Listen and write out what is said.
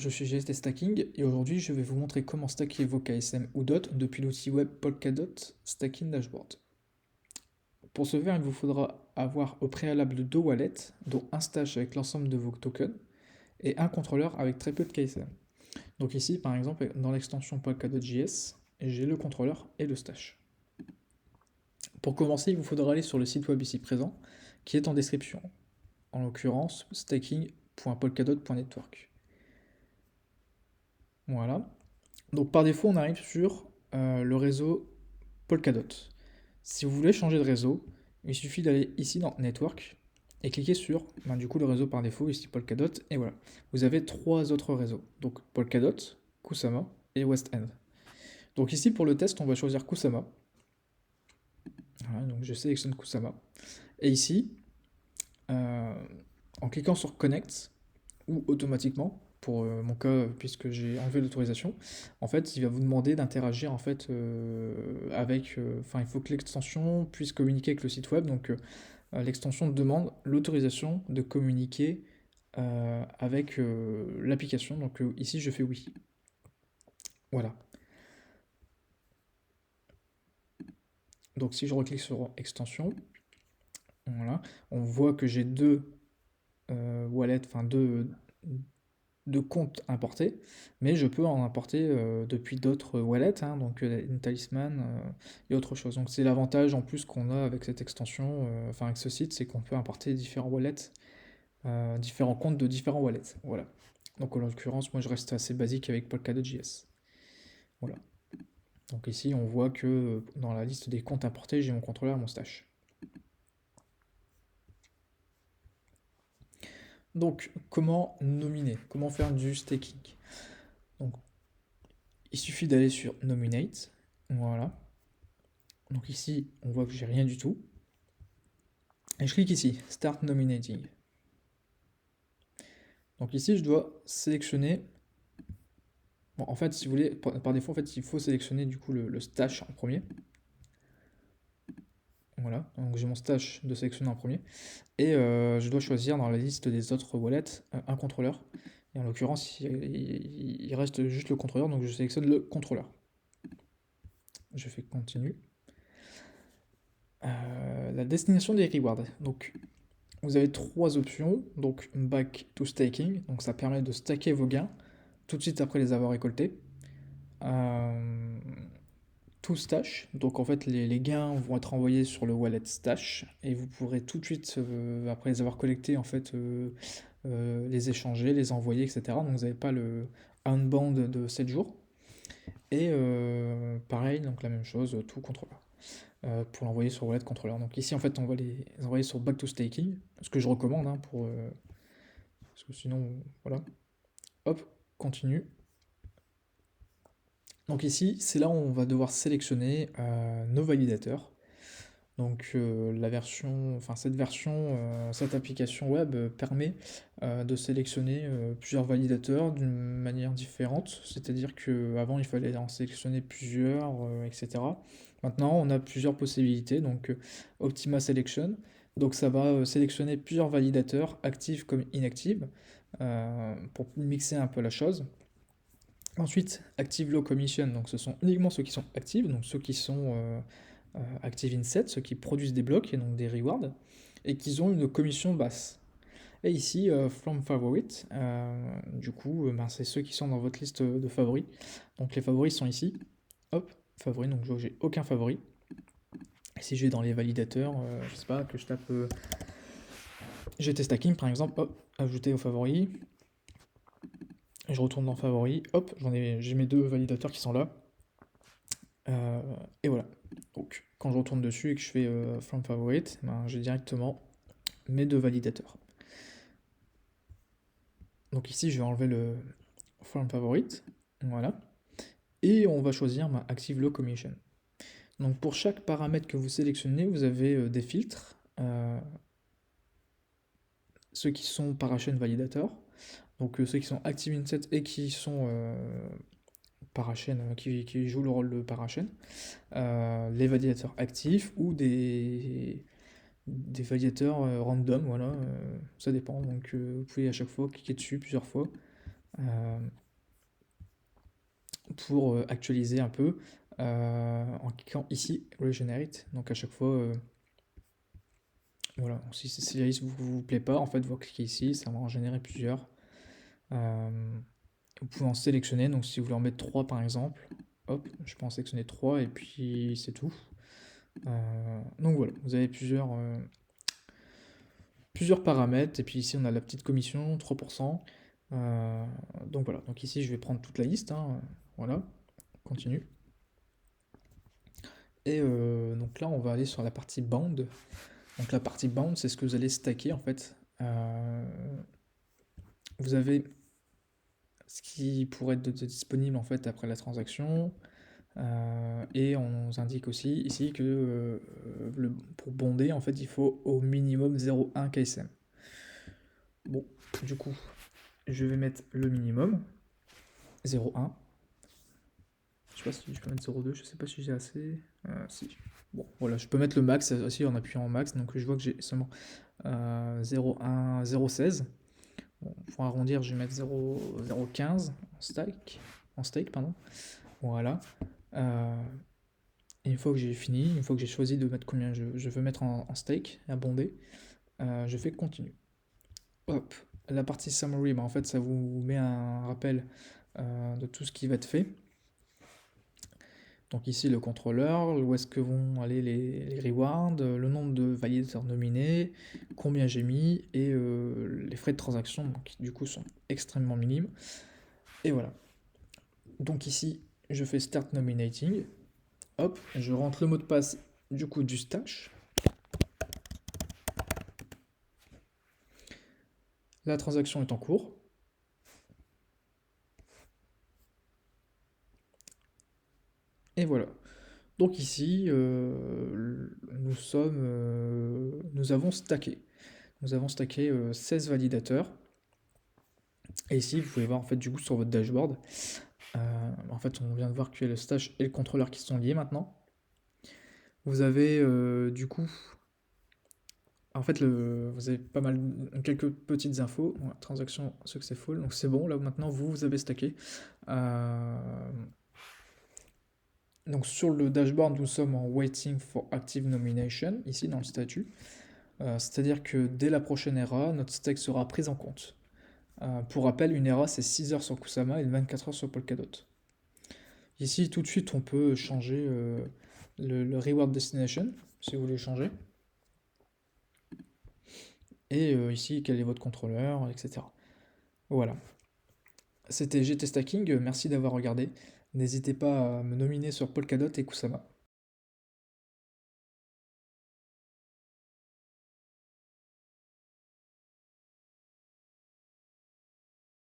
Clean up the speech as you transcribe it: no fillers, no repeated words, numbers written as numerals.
je suis GST Stacking et aujourd'hui je vais vous montrer comment stacker vos KSM ou DOT depuis l'outil web Polkadot Stacking Dashboard. Pour ce faire, il vous faudra avoir au préalable deux wallets, dont un stash avec l'ensemble de vos tokens et un contrôleur avec très peu de KSM. Donc ici, par exemple, dans l'extension Polkadot.js, j'ai le contrôleur et le stash. Pour commencer, il vous faudra aller sur le site web ici présent, qui est en description, en l'occurrence staking.polkadot.network. Voilà. Donc par défaut, on arrive sur le réseau Polkadot. Si vous voulez changer de réseau, il suffit d'aller ici dans Network et cliquer sur du coup le réseau par défaut, ici Polkadot, et voilà. Vous avez trois autres réseaux, donc Polkadot, Kusama et West End. Donc ici pour le test, on va choisir Kusama. Voilà, donc je sélectionne Kusama. Et ici, euh, en cliquant sur Connect, ou automatiquement, pour mon cas, puisque j'ai enlevé l'autorisation, en fait, il va vous demander d'interagir en fait avec. Enfin, il faut que l'extension puisse communiquer avec le site web. Donc, l'extension demande l'autorisation de communiquer avec l'application. Donc, ici, je fais oui. Voilà. Donc, si je reclique sur extension, voilà, on voit que j'ai deux wallets, enfin de comptes importés, mais je peux en importer depuis d'autres wallets, hein, donc Talisman et autre chose. Donc c'est l'avantage en plus qu'on a avec cette extension, enfin avec ce site, c'est qu'on peut importer différents wallets, différents comptes de différents wallets. Voilà. Donc en l'occurrence, moi je reste assez basique avec Polkadot.js. Voilà. Donc ici on voit que dans la liste des comptes importés, j'ai mon contrôleur et mon stash. Donc comment nominer? Comment faire du staking? Donc il suffit d'aller sur Nominate. Voilà. Donc ici, on voit que j'ai rien du tout. Et je clique ici, Start Nominating. Donc ici, je dois sélectionner. Bon, en fait, si vous voulez, par défaut, en fait, il faut sélectionner du coup le stash en premier. Voilà, donc j'ai mon stash de sélectionner en premier. Et je dois choisir dans la liste des autres wallets un contrôleur. Et en l'occurrence, il reste juste le contrôleur, donc je sélectionne le contrôleur. Je fais continue. La destination des rewards. Donc vous avez trois options, donc back to staking, donc ça permet de stacker vos gains tout de suite après les avoir récoltés. Euh, to stash, donc en fait les gains vont être envoyés sur le wallet stash et vous pourrez tout de suite, après les avoir collectés, en fait, les échanger, les envoyer, etc. Donc vous n'avez pas le unbound de 7 jours. Et pareil, donc la même chose, tout contrôleur. Pour l'envoyer sur wallet contrôleur. Donc ici en fait on va les envoyer sur back to staking, ce que je recommande hein, parce que sinon voilà. Hop, continue. Donc ici c'est là où on va devoir sélectionner nos validateurs. Donc la version, enfin cette application web permet de sélectionner plusieurs validateurs d'une manière différente. C'est-à-dire qu'avant il fallait en sélectionner plusieurs, etc. Maintenant on a plusieurs possibilités. Donc Optima Selection. Donc ça va sélectionner plusieurs validateurs, actifs comme inactifs, pour mixer un peu la chose. Ensuite, Active Low Commission, donc ce sont uniquement ceux qui sont actifs, donc ceux qui sont Active Inset, ceux qui produisent des blocs et donc des rewards, et qui ont une commission basse. Et ici, From Favorite, du coup, ben, c'est ceux qui sont dans votre liste de favoris. Donc les favoris sont ici. Hop, favoris, donc je vois que j'ai aucun favori. Et si je vais dans les validateurs, je sais pas, que je tape GT Stacking par exemple, hop, ajouter aux favoris. Et je retourne dans favoris, hop, j'ai mes deux validateurs qui sont là. Et voilà. Donc quand je retourne dessus et que je fais From Favorite, ben, j'ai directement mes deux validateurs. Donc ici, je vais enlever le From Favorite. Voilà. Et on va choisir ma Active Low Commission. Donc pour chaque paramètre que vous sélectionnez, vous avez des filtres. Ceux qui sont Parachain Validator. Donc ceux qui sont Active Inset et qui sont Parachain, qui jouent le rôle de Parachain. Les validateurs actifs ou des validateurs random, voilà, ça dépend. Donc vous pouvez à chaque fois cliquer dessus plusieurs fois euh, pour actualiser un peu en cliquant ici Regenerate. Donc à chaque fois, voilà, si la liste vous plaît pas, en fait, vous cliquez ici, ça va en générer plusieurs. Euh, Vous pouvez en sélectionner, donc si vous voulez en mettre 3 par exemple, hop, je peux en sélectionner 3 et puis c'est tout. Donc voilà, vous avez plusieurs paramètres, et puis ici on a la petite commission, 3%. Donc voilà, donc ici je vais prendre toute la liste, hein, voilà, continue. Et donc là on va aller sur la partie bound. Donc la partie bound, c'est ce que vous allez stacker en fait. Vous avez ce qui pourrait être disponible en fait après la transaction. Et on nous indique aussi ici que pour bonder, en fait, il faut au minimum 0,1 KSM. Bon, du coup, je vais mettre le minimum, 0,1. Je sais pas si je peux mettre 0,2, je sais pas si j'ai assez. Si. Bon, voilà, je peux mettre le max aussi en appuyant en max, donc je vois que j'ai seulement 0,1, 0,16. Bon, pour arrondir, je vais mettre 0,15 en stake, pardon. Voilà. Et une fois que j'ai fini, une fois que j'ai choisi de mettre combien je veux mettre en stake, à bonder, je fais continue. Hop, la partie summary, bah en fait ça vous met un rappel de tout ce qui va être fait. Donc ici le contrôleur, où est-ce que vont aller les rewards, le nombre de validateurs nominés, combien j'ai mis, et les frais de transaction, donc, qui du coup sont extrêmement minimes. Et voilà. Donc ici, je fais Start Nominating. Hop, je rentre le mot de passe du coup du stash. La transaction est en cours. Et voilà. Donc ici, nous avons stacké. Nous avons stacké 16 validateurs. Et ici, vous pouvez voir en fait du coup sur votre dashboard. En fait, on vient de voir que le stash et le contrôleur qui sont liés maintenant. Vous avez du coup, en fait, vous avez pas mal, quelques petites infos. Ouais, transaction successful, donc c'est bon. Là maintenant, vous avez stacké. Donc sur le dashboard, nous sommes en Waiting for Active Nomination, ici dans le statut. C'est-à-dire que dès la prochaine ERA, notre stake sera prise en compte. Pour rappel, une ERA c'est 6 heures sur Kusama et 24 heures sur Polkadot. Ici, tout de suite, on peut changer le Reward Destination, si vous voulez changer. Et ici, quel est votre contrôleur, etc. Voilà. C'était GT Stacking, merci d'avoir regardé. N'hésitez pas à me nominer sur Polkadot et Kusama.